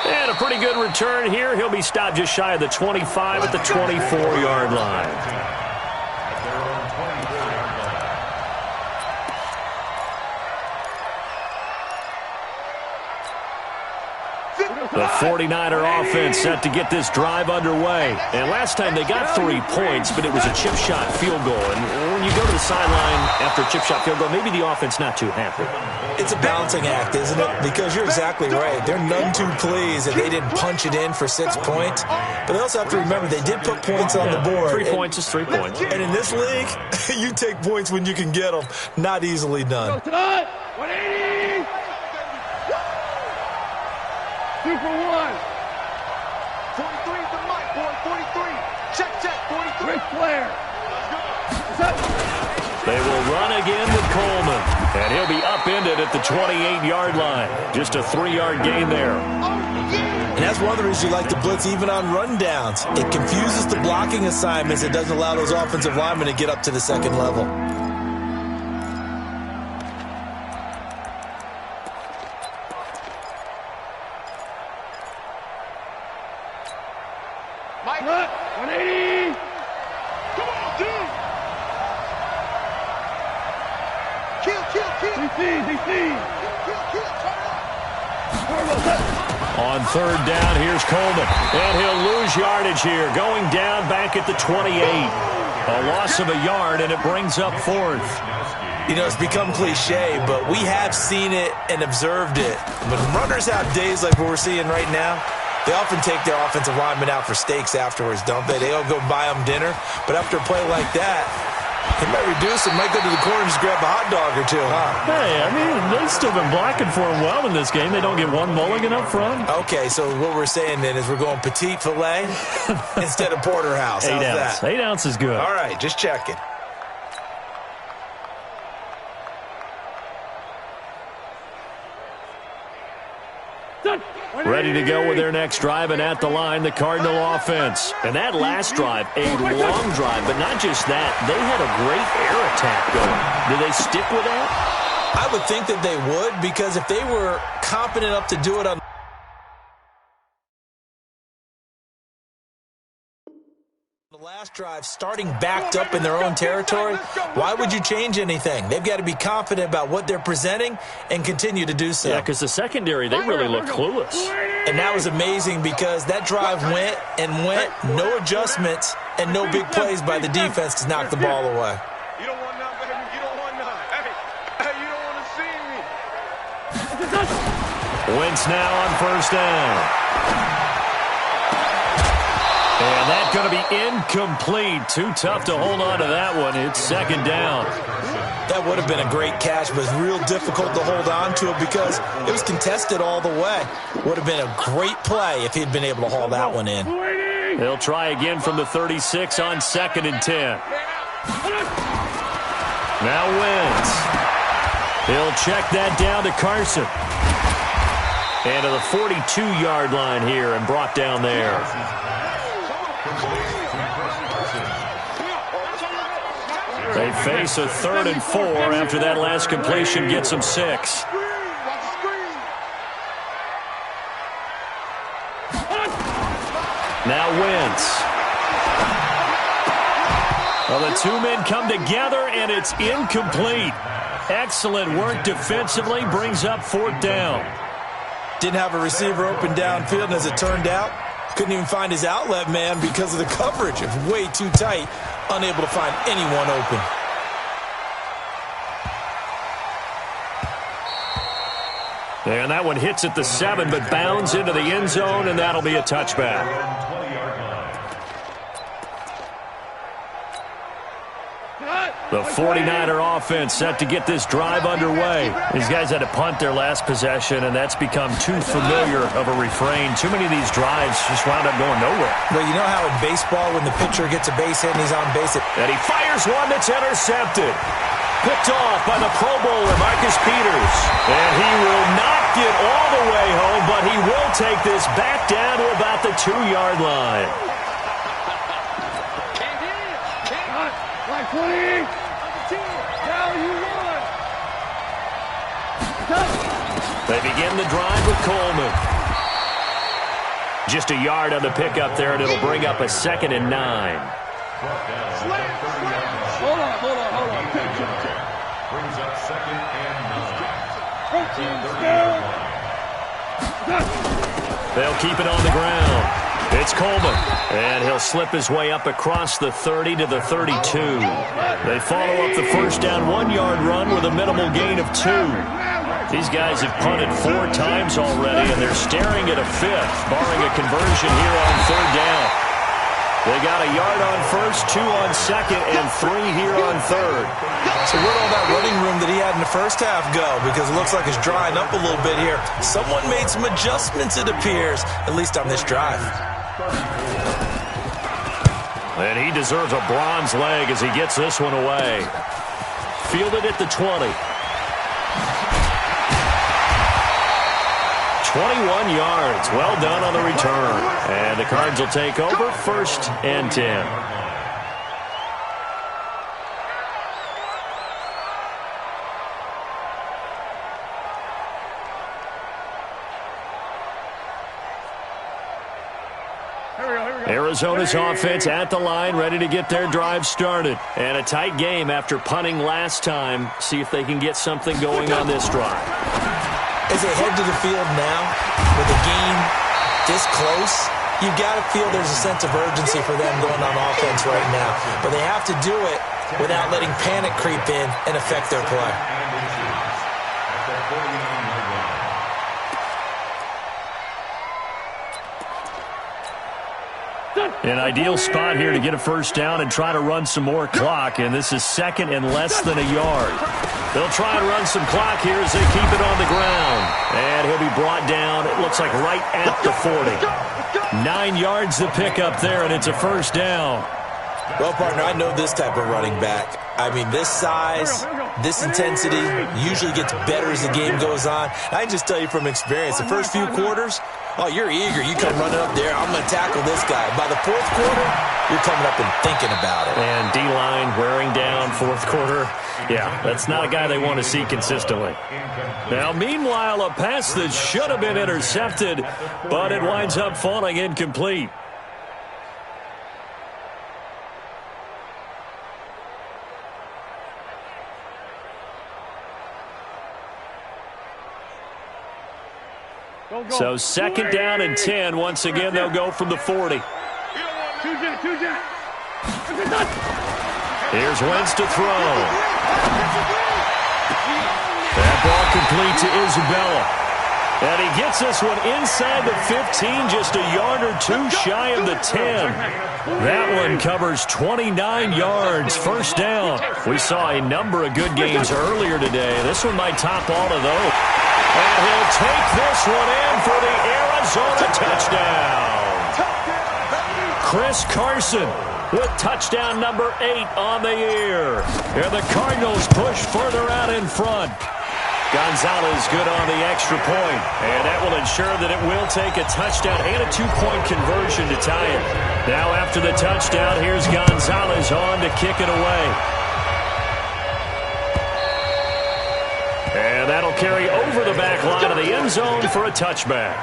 And a pretty good return here. He'll be stopped just shy of the 25 at the 24-yard line. The 49er offense set to get this drive underway. And last time they got 3 points, but it was a chip shot field goal. And when you go to the sideline after a chip shot field goal, maybe the offense not too happy. It's a balancing act, isn't it? Because you're exactly right. They're none too pleased that they didn't punch it in for 6 points. But they also have to remember they did put points on the board. 3 points is 3 points. And in this league, you take points when you can get them. Not easily done. 180! 2 for 1. 43 to Mike, boy. 43. Check, 43. Ric Flair. They will run again with Coleman. And he'll be upended at the 28-yard line. Just a 3-yard gain there. And that's one of the reasons you like to blitz even on rundowns. It confuses the blocking assignments. It doesn't allow those offensive linemen to get up to the 2nd level. Mike, 180. Come on, dude. Kill. DC. On 3rd down, here's Coleman. And he'll lose yardage here. Going down back at the 28. A loss of a yard, and it brings up 4th. You know, it's become cliche, but we have seen it and observed it. When runners have days like what we're seeing right now, they often take their offensive linemen out for steaks afterwards, don't they? They all go buy them dinner. But after a play like that, he might reduce it, might go to the corner and just grab a hot dog or two, huh? Hey, I mean, they've still been blocking for him well in this game. They don't get one mulligan up front. Okay, so what we're saying then is we're going petite filet instead of porterhouse. How's that? 8 ounce is good. All right, just checking. Ready to go with their next drive, and at the line, the Cardinal offense. And that last drive, a long drive, but not just that. They had a great air attack going. Do they stick with that? I would think that they would, because if they were competent enough to do it on the last drive, starting backed up in their own territory, why would you change anything? They've got to be confident about what they're presenting and continue to do so. Yeah, because the secondary, they really look clueless. And that was amazing because that drive went, no adjustments, and no big plays by the defense to knock the ball away. You don't want none, baby. You don't want none. Hey, you don't want to see me. Wentz now on 1st down. And that's going to be incomplete. Too tough to hold on to that one. It's 2nd down. That would have been a great catch, but it's real difficult to hold on to it because it was contested all the way. Would have been a great play if he'd been able to haul that one in. They'll try again from the 36 on 2nd and 10. Now Wentz. He'll check that down to Carson. And to the 42-yard line here and brought down there. They face a 3rd and 4 after that last completion gets them 6. Now Wentz. Well, the 2 men come together, and it's incomplete. Excellent work defensively, brings up 4th down. Didn't have a receiver open downfield, and as it turned out, Couldn't even find his outlet man because of the coverage. It's way too tight. Unable to find anyone open. And that one hits at the 7, but bounds into the end zone, and that'll be a touchback. The 49er offense set to get this drive underway. These guys had to punt their last possession, and that's become too familiar of a refrain. Too many of these drives just wound up going nowhere. Well, you know how in baseball when the pitcher gets a base hit and he's on base? And he fires one that's intercepted. Picked off by the Pro Bowler, Marcus Peters. And he will not get all the way home, but he will take this back down to about the 2-yard line. Like 20. Now you won. They begin the drive with Coleman. Just a yard on the pickup there, and it'll bring up a 2nd and 9. Hold on. Brings up 2nd and 9. They'll keep it on the ground. It's Coleman, and he'll slip his way up across the 30 to the 32. They follow up the first down 1-yard run with a minimal gain of 2. These guys have punted 4 times already, and they're staring at a 5th, barring a conversion here on 3rd down. They got a yard on first, 2 on second, and 3 here on 3rd. So where'd all that running room that he had in the first half go? Because it looks like it's drying up a little bit here. Someone made some adjustments, it appears, at least on this drive. And he deserves a bronze leg as he gets this one away. Fielded at the 20. 21 yards. Well done on the return. And the Cards will take over 1st and 10. Arizona's offense at the line, ready to get their drive started. And a tight game after punting last time. See if they can get something going on this drive. As they head to the field now, with a game this close, you've got to feel there's a sense of urgency for them going on offense right now. But they have to do it without letting panic creep in and affect their play. An ideal spot here to get a first down and try to run some more clock, and this is 2nd and less than a yard. They'll try and run some clock here as they keep it on the ground. And he'll be brought down, it looks like right at the 40. 9 yards to pick up there, and it's a first down. Well, partner, I know this type of running back. I mean, this size, this intensity usually gets better as the game goes on. I can just tell you from experience, the first few quarters, oh, you're eager. You come running up there, I'm going to tackle this guy. By the 4th quarter, you're coming up and thinking about it. And D-line wearing down 4th quarter. Yeah, that's not a guy they want to see consistently. Now, meanwhile, a pass that should have been intercepted, but it winds up falling incomplete. So 2nd down and 10. Once again, they'll go from the 40. Here's Wentz to throw. That ball complete to Isabella. And he gets this one inside the 15, just a yard or 2 shy of the 10. That one covers 29 yards, first down. We saw a number of good games earlier today. This one might top all of those. And he'll take this one in for the Arizona touchdown. Chris Carson with touchdown number 8 on the year. And the Cardinals push further out in front. Gonzalez good on the extra point. And that will ensure that it will take a touchdown and a 2-point conversion to tie it. Now after the touchdown, here's Gonzalez on to kick it away. And that'll carry over the back line of the end zone for a touchback.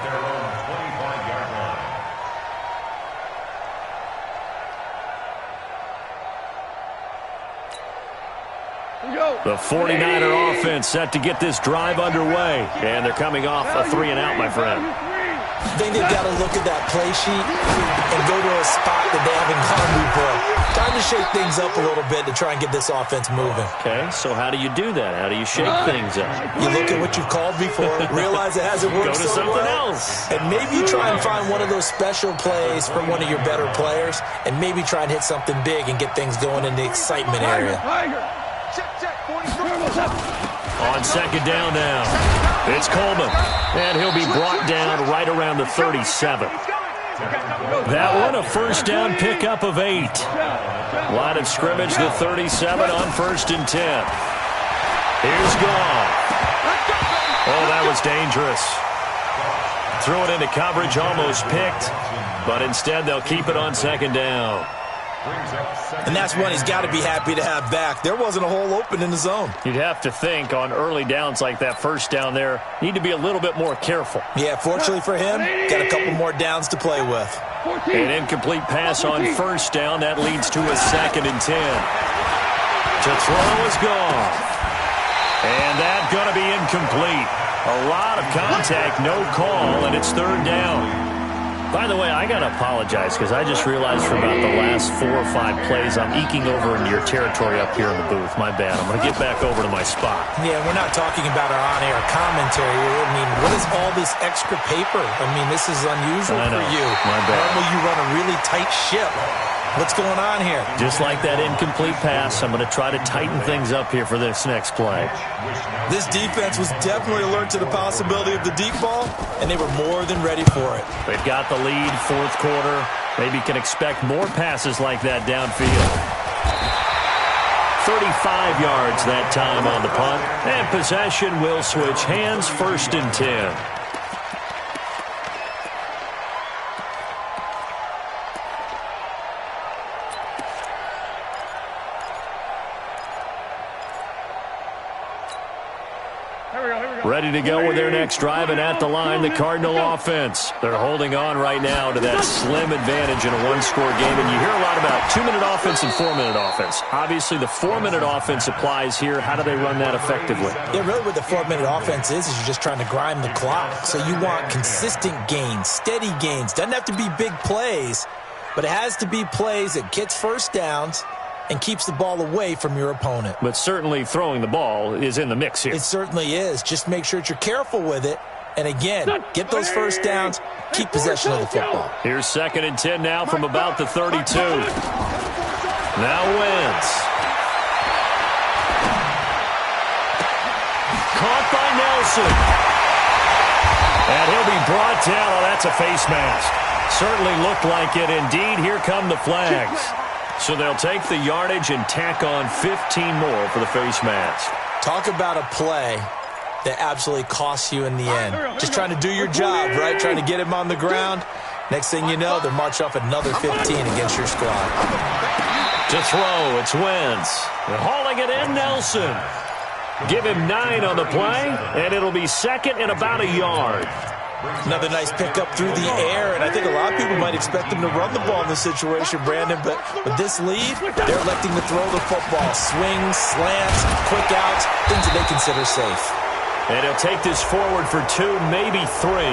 The 49er offense set to get this drive underway. And they're coming off a 3-and-out, my friend. I think they've got to look at that play sheet and go to a spot that they haven't gone before. Time to shake things up a little bit to try and get this offense moving. Okay, so how do you do that? How do you shake things up? You look at what you've called before, realize it hasn't worked Go to so something well, else. and maybe you try and find one of those special plays from one of your better players, and maybe try and hit something big and get things going in the excitement area. On second down now, it's Coleman, and he'll be brought down right around the 37. That one, a first down pickup of 8. Line of scrimmage, the 37 on 1st and 10. Here's Goff. Oh, that was dangerous. Threw it into coverage, almost picked, but instead they'll keep it on second down. And that's one he's got to be happy to have back. There wasn't a hole open in the zone. You'd have to think on early downs like that first down there, need to be a little bit more careful. Yeah, fortunately for him, got a couple more downs to play with. An incomplete pass on first down. That leads to a 2nd and 10. To throw is Goff. And that's going to be incomplete. A lot of contact, no call, and it's 3rd down. By the way, I got to apologize because I just realized for about the last 4 or 5 plays, I'm eking over into your territory up here in the booth. My bad. I'm going to get back over to my spot. Yeah, we're not talking about our on-air commentary. I mean, what is all this extra paper? I mean, this is unusual for you. My bad. Normally you run a really tight ship. What's going on here? Just like that incomplete pass, I'm going to try to tighten things up here for this next play. This defense was definitely alert to the possibility of the deep ball, and they were more than ready for it. They've got the lead, 4th quarter. Maybe can expect more passes like that downfield. 35 yards that time on the punt, and possession will switch hands, 1st and 10. Ready to go with their next drive, and at the line, the Cardinal offense. They're holding on right now to that slim advantage in a one-score game, and you hear a lot about 2-minute offense and 4-minute offense. Obviously, the 4-minute offense applies here. How do they run that effectively? Yeah, really what the 4-minute offense is you're just trying to grind the clock. So you want consistent gains, steady gains. Doesn't have to be big plays, but it has to be plays that gets first downs and keeps the ball away from your opponent. But certainly throwing the ball is in the mix here. It certainly is. Just make sure that you're careful with it. And again, get those first downs, keep possession of the football. Here's 2nd and 10 now from about the 32. Now Wentz. Caught by Nelson. And he'll be brought down. Oh, that's a face mask. Certainly looked like it. Indeed, here come the flags. So they'll take the yardage and tack on 15 more for the face mask. Talk about a play that absolutely costs you in the end. Just trying to do your job, right? Trying to get him on the ground. Next thing you know, they're march off another 15 against your squad. To throw, it's Wentz. They're hauling it in, Nelson. Give him 9 on the play, and it'll be 2nd and about a yard. Another nice pickup through the air, and I think a lot of people might expect them to run the ball in this situation, Brandon, but with this lead, they're electing to throw the football. Swings, slants, quick outs, things that they consider safe. And he'll take this forward for 2, maybe 3.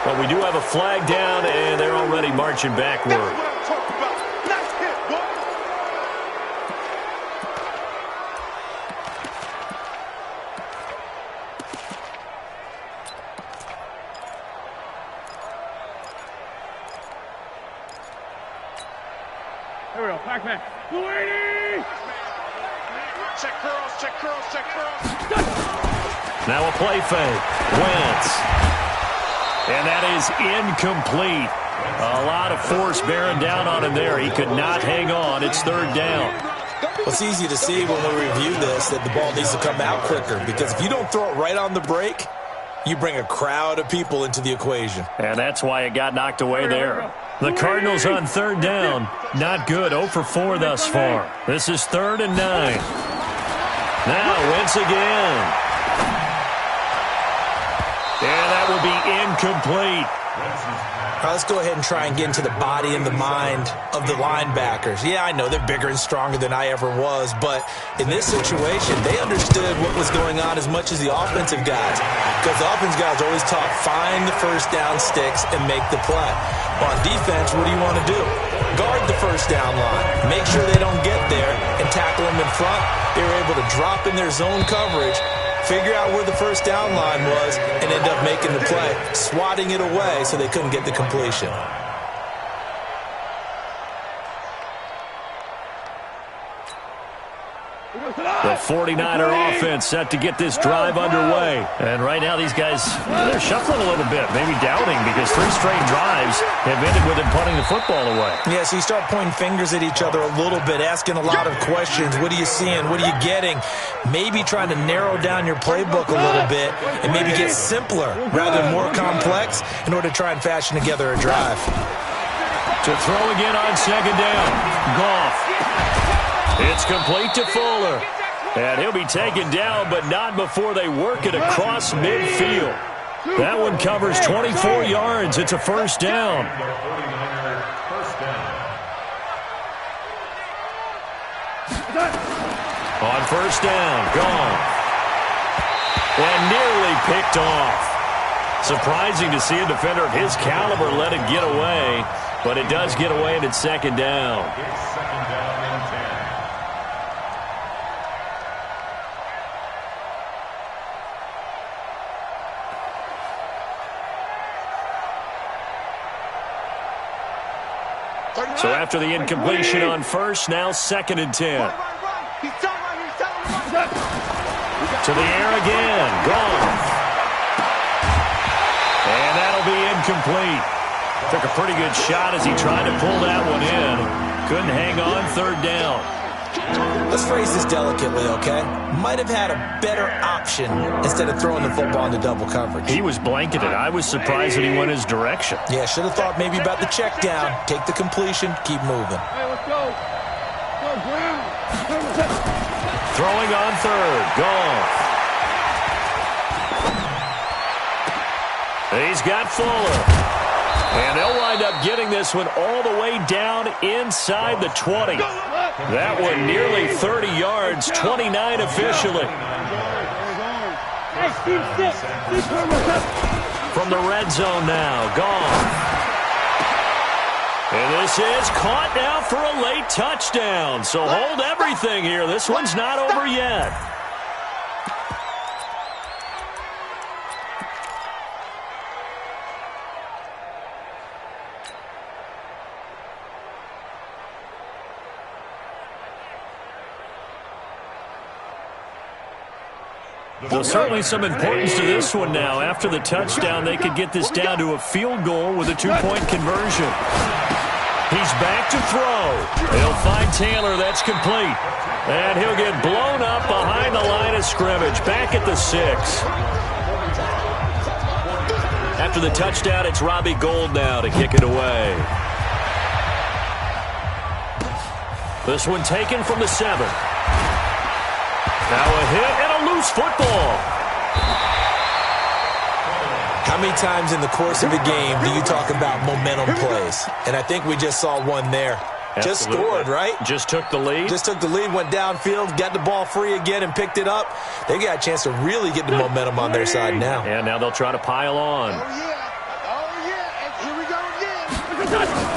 But we do have a flag down, and they're already marching backward. Here we go, Pac-Man. Luigi! Check curls, check curls, check curls. Now a play fake. Wentz. And that is incomplete. A lot of force bearing down on him there. He could not hang on. It's 3rd down. Well, it's easy to see when we review this that the ball needs to come out quicker, because if you don't throw it right on the break, you bring a crowd of people into the equation. And that's why it got knocked away there. The Cardinals on 3rd down. Not good. 0 for 4 thus far. This is 3rd and 9. Now Wentz again. And that will will be incomplete. All right, let's go ahead and try and get into the body and the mind of the linebackers. Yeah, I know they're bigger and stronger than I ever was, but in this situation, they understood what was going on as much as the offensive guys, because the offensive guys are always taught, find the first down sticks and make the play. On defense, what do you want to do? Guard the first down line. Make sure they don't get there and tackle them in front. They were able to drop in their zone coverage, figure out where the first down line was, and end up making the play, swatting it away so they couldn't get the completion. The 49er offense set to get this drive underway. And right now these guys, they're shuffling a little bit, maybe doubting, because 3 straight drives have ended with them punting the football away. Yeah, so you start pointing fingers at each other a little bit, asking a lot of questions. What are you seeing? What are you getting? Maybe trying to narrow down your playbook a little bit and maybe get simpler rather than more complex in order to try and fashion together a drive. To throw again on second down. Goff. It's complete to Fuller. And he'll be taken down, but not before they work it across midfield. That one covers 24 yards. It's a first down. On first down, Goff. And nearly picked off. Surprising to see a defender of his caliber let it get away, but it does get away, and it's second down. So after the incompletion on first, now second and 10. To the air again. Goff. And that'll be incomplete. Took a pretty good shot as he tried to pull that one in. Couldn't hang on, third down. Let's phrase this delicately, okay? Might have had a better option instead of throwing the football into double coverage. He was blanketed. I was surprised that he went his direction. Yeah, should have thought maybe about the check down, take the completion, keep moving. Hey, let's go. Go, ground. Throwing on third. Goff. He's got Fuller. And they'll wind up getting this one all the way down inside the 20. That one nearly 30 yards, 29 officially. From the red zone now, Goff. And this is caught now for a late touchdown. So hold everything here. This one's not over yet. Well, certainly some importance to this one now. After the touchdown, they could get this down to a field goal with a 2-point conversion. He's back to throw. He'll find Taylor. That's complete. And he'll get blown up behind the line of scrimmage. Back at the 6. After the touchdown, it's Robbie Gould now to kick it away. This one taken from the 7. Now a hit and a loose football. How many times in the course of a game do you talk about momentum plays? And I think we just saw one there. Absolutely. Just scored, right? Just took the lead. Just took the lead, went downfield, got the ball free again and picked it up. They got a chance to really get the momentum on their side now. And now they'll try to pile on. Oh, yeah. And here we go again.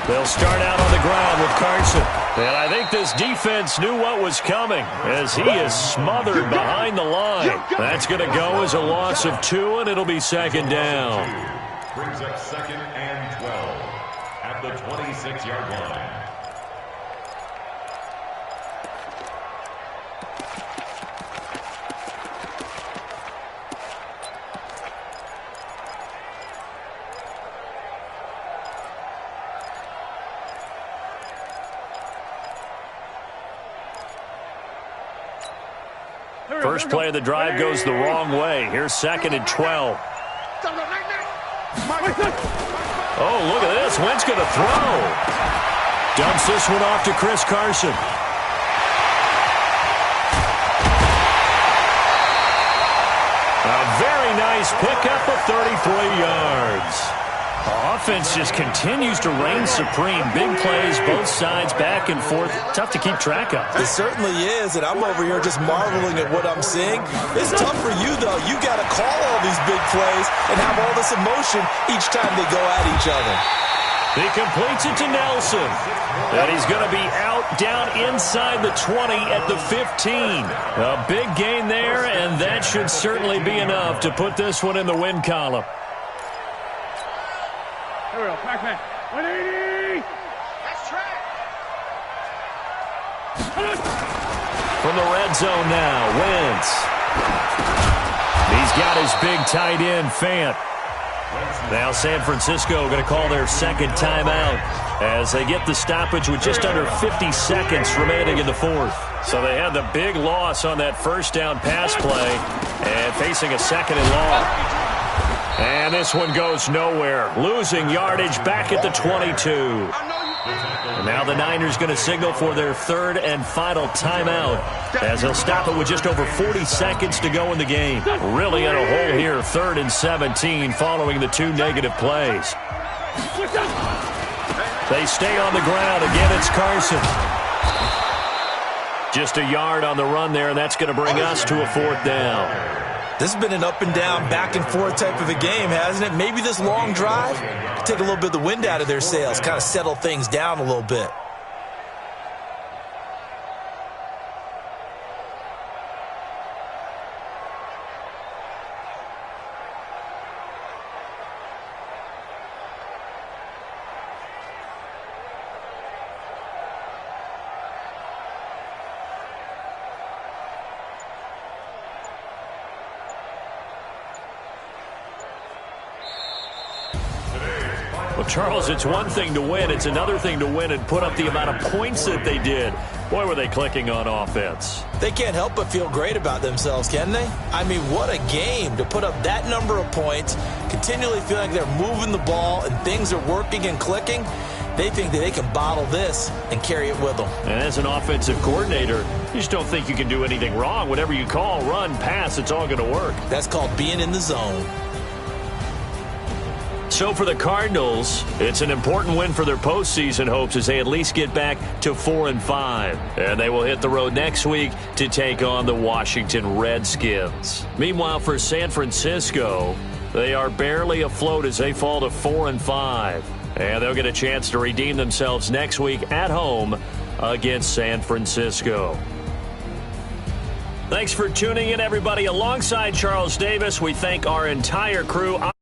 They'll start out on the ground with Carson. And I think this defense knew what was coming as he is smothered behind the line. That's going to go as a loss of 2, and it'll be second down. Brings up second and 12 at the 26-yard line. First play of the drive goes the wrong way. Here's second and 12. Oh, look at this. Wentz going to throw. Dumps this one off to Chris Carson. A very nice Nice pickup of 33 yards. Offense just continues to reign supreme. Big plays, both sides, back and forth. Tough to keep track of. It certainly is, and I'm over here just marveling at what I'm seeing. It's tough for you, though. You got to call all these big plays and have all this emotion each time they go at each other. He completes it to Nelson. And he's going to be out down inside the 20 at the 15. A big gain there, and that should certainly be enough to put this one in the win column. Here we go, back. 180! That's track. From the red zone now, Wentz. He's got his big tight end, Fant. Now San Francisco going to call their second timeout as they get the stoppage with just under 50 seconds remaining in the fourth. So they had the big loss on that first down pass play and facing a second and long. And this one goes nowhere. Losing yardage back at the 22. And now the Niners going to signal for their third and final timeout as they'll stop it with just over 40 seconds to go in the game. Really in a hole here, 3rd and 17 following the 2 negative plays. They stay on the ground. Again, it's Carson. Just a yard on the run there, and that's going to bring us to a 4th down. This has been an up and down, back and forth type of a game, hasn't it? Maybe this long drive could take a little bit of the wind out of their sails, kind of settle things down a little bit. Well, Charles, it's one thing to win. It's another thing to win and put up the amount of points that they did. Boy, were they clicking on offense. They can't help but feel great about themselves, can they? I mean, what a game to put up that number of points, continually feeling like they're moving the ball and things are working and clicking. They think that they can bottle this and carry it with them. And as an offensive coordinator, you just don't think you can do anything wrong. Whatever you call, run, pass, it's all going to work. That's called being in the zone. So for the Cardinals, it's an important win for their postseason hopes as they at least get back to 4-5. And they will hit the road next week to take on the Washington Redskins. Meanwhile, for San Francisco, they are barely afloat as they fall to 4-5. And they'll get a chance to redeem themselves next week at home against San Francisco. Thanks for tuning in, everybody. Alongside Charles Davis, we thank our entire crew.